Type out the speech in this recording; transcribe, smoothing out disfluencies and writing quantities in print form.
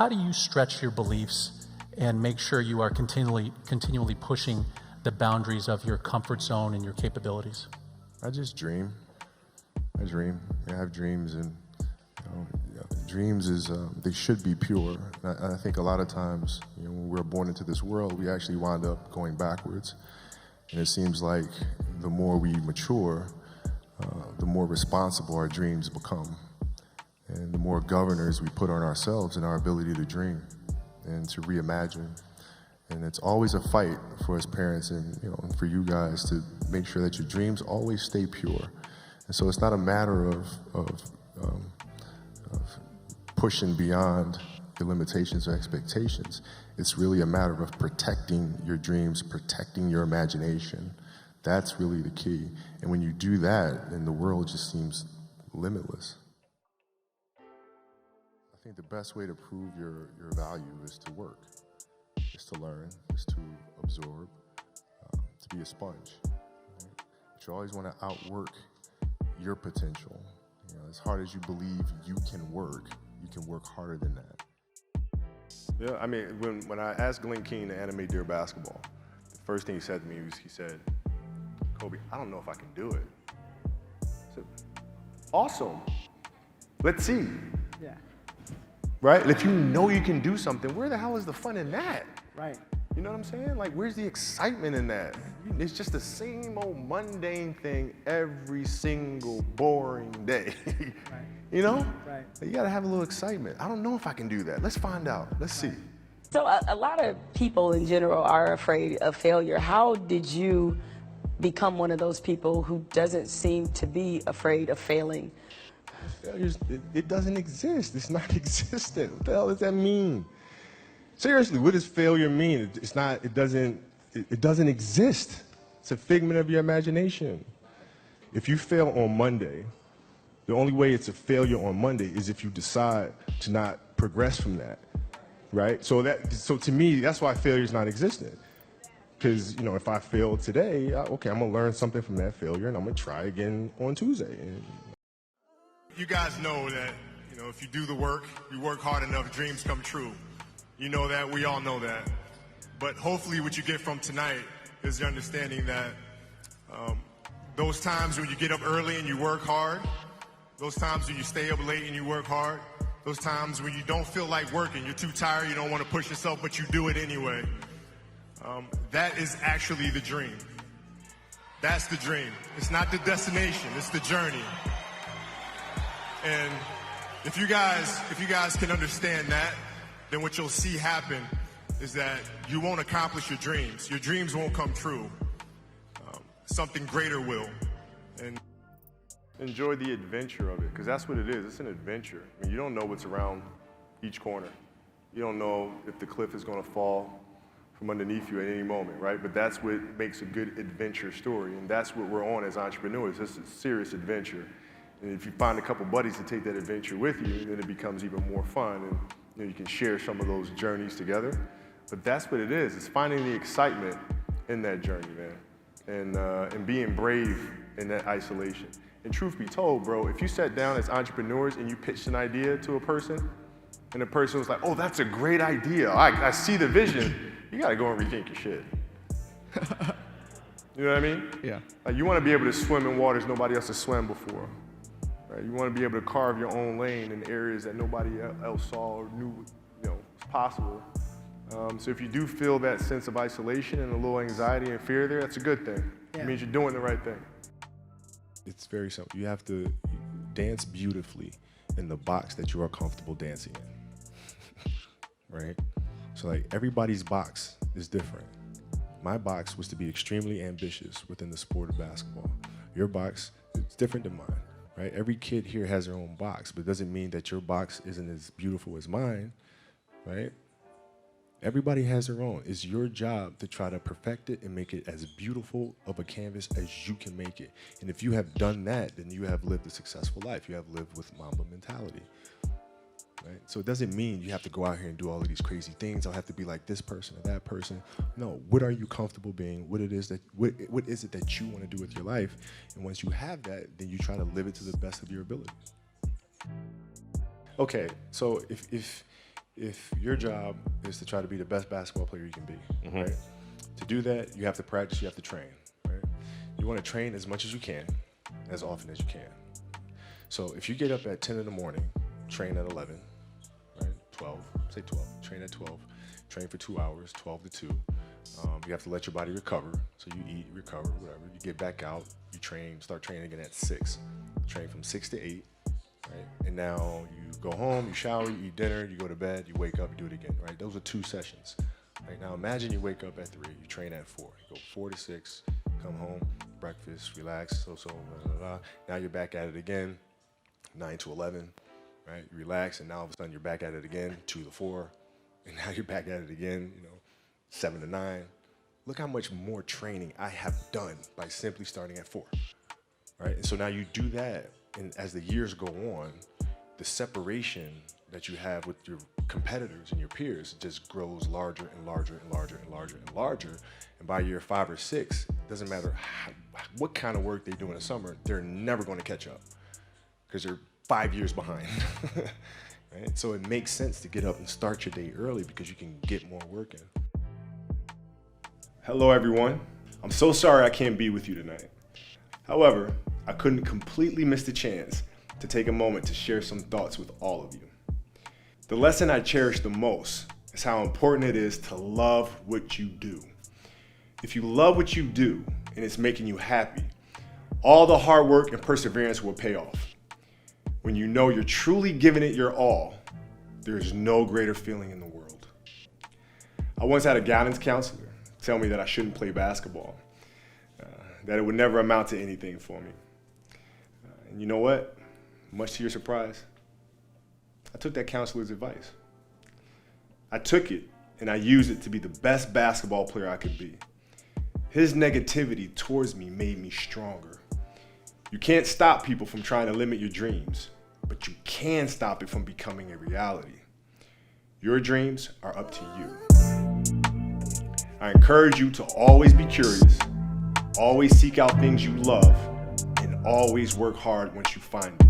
how do you stretch your beliefs and make sure you are continually pushing the boundaries of your comfort zone and your capabilities? I just dream. I dream. I have dreams, and dreams is they should be pure. And I think a lot of times, when we're born into this world, we actually wind up going backwards. And it seems like the more we mature, the more responsible our dreams become, and the more governors we put on ourselves and our ability to dream and to reimagine. And it's always a fight for us parents and for you guys to make sure that your dreams always stay pure. And so it's not a matter of pushing beyond your limitations or expectations. It's really a matter of protecting your dreams, protecting your imagination. That's really the key. And when you do that, then the world just seems limitless. I think the best way to prove your value is to work, is to learn, is to absorb, to be a sponge. Right? But you always want to outwork your potential. As hard as you believe you can work harder than that. Yeah, I mean, when I asked Glenn Keane to animate Dear Basketball, the first thing he said to me was, he said, "Kobe, I don't know if I can do it." I said, "Awesome. Let's see." Yeah. Right? If you know you can do something, where the hell is the fun in that? Right. You know what I'm saying? Like, where's the excitement in that? It's just the same old mundane thing every single boring day. Right. You know? Right. You gotta have a little excitement. I don't know if I can do that. Let's find out. Let's see. So a lot of people in general are afraid of failure. How did you become one of those people who doesn't seem to be afraid of failing? It doesn't exist. It's not existent. What the hell does that mean? Seriously, what does failure mean? It doesn't exist. It's a figment of your imagination. If you fail on Monday, the only way it's a failure on Monday is if you decide to not progress from that, right? So to me, that's why failure is not existent. Because, if I fail today, okay, I'm gonna learn something from that failure and I'm gonna try again on Tuesday. You guys know that, if you do the work, you work hard enough, dreams come true. You know that, we all know that. But hopefully what you get from tonight is the understanding that those times when you get up early and you work hard, those times when you stay up late and you work hard, those times when you don't feel like working, you're too tired, you don't want to push yourself, but you do it anyway. That is actually the dream. That's the dream. It's not the destination, it's the journey. And if you guys can understand that, then what you'll see happen is that you won't accomplish your dreams. Your dreams won't come true. Something greater will. And enjoy the adventure of it, because that's what it is. It's an adventure. I mean, you don't know what's around each corner. You don't know if the cliff is going to fall from underneath you at any moment, right? But that's what makes a good adventure story, and that's what we're on as entrepreneurs. It's a serious adventure. And if you find a couple buddies to take that adventure with you, then it becomes even more fun, and you can share some of those journeys together. But that's what it is. It's finding the excitement in that journey, man, and being brave in that isolation. And truth be told, bro, if you sat down as entrepreneurs and you pitched an idea to a person, and the person was like, "Oh, that's a great idea. I see the vision," you gotta go and rethink your shit. You know what I mean? Yeah. Like, you wanna be able to swim in waters nobody else has swam before. Right? You want to be able to carve your own lane in areas that nobody else saw or knew was possible. So if you do feel that sense of isolation and a little anxiety and fear there, that's a good thing. Yeah. It means you're doing the right thing. It's very simple. You have to dance beautifully in the box that you are comfortable dancing in, right? So like everybody's box is different. My box was to be extremely ambitious within the sport of basketball. Your box is different than mine. Right? Every kid here has their own box, but it doesn't mean that your box isn't as beautiful as mine, right? Everybody has their own. It's your job to try to perfect it and make it as beautiful of a canvas as you can make it. And if you have done that, then you have lived a successful life. You have lived with Mamba mentality, right? So it doesn't mean you have to go out here and do all of these crazy things. I'll have to be like this person or that person. No, what are you comfortable being? What is it that you want to do with your life? And once you have that, then you try to live it to the best of your ability. Okay, so if if your job is to try to be the best basketball player you can be, right? To do that, you have to practice, you have to train, right? You want to train as much as you can, as often as you can. So if you get up at 10 in the morning, train at 11, right? 12, say 12, train at 12, train for 2 hours, 12 to 2. You have to let your body recover. So you eat, recover, whatever. You get back out, you train, start training again at 6. Train from 6 to 8, right? And now you go home, you shower, you eat dinner, you go to bed, you wake up, you do it again, right? Those are 2 sessions. Right? Now imagine you wake up at 3, you train at 4. You go 4 to 6, come home, breakfast, relax, blah, blah, blah. Now you're back at it again, 9 to 11, right? You relax, and now all of a sudden you're back at it again, 2 to 4, and now you're back at it again, 7 to 9. Look how much more training I have done by simply starting at 4, right? And so now you do that, and as the years go on, the separation that you have with your competitors and your peers just grows larger and larger and larger and larger and larger. And by year 5 or 6, it doesn't matter what kind of work they do in the summer, they're never going to catch up because they're 5 years behind. Right? So it makes sense to get up and start your day early because you can get more work in. Hello, everyone. I'm so sorry I can't be with you tonight. However, I couldn't completely miss the chance to take a moment to share some thoughts with all of you. The lesson I cherish the most is how important it is to love what you do. If you love what you do and it's making you happy, all the hard work and perseverance will pay off. When you know you're truly giving it your all, there's no greater feeling in the world. I once had a guidance counselor tell me that I shouldn't play basketball, that it would never amount to anything for me. And you know what? Much to your surprise, I took that counselor's advice. I took it and I used it to be the best basketball player I could be. His negativity towards me made me stronger. You can't stop people from trying to limit your dreams, but you can stop it from becoming a reality. Your dreams are up to you. I encourage you to always be curious, always seek out things you love, and always work hard once you find it.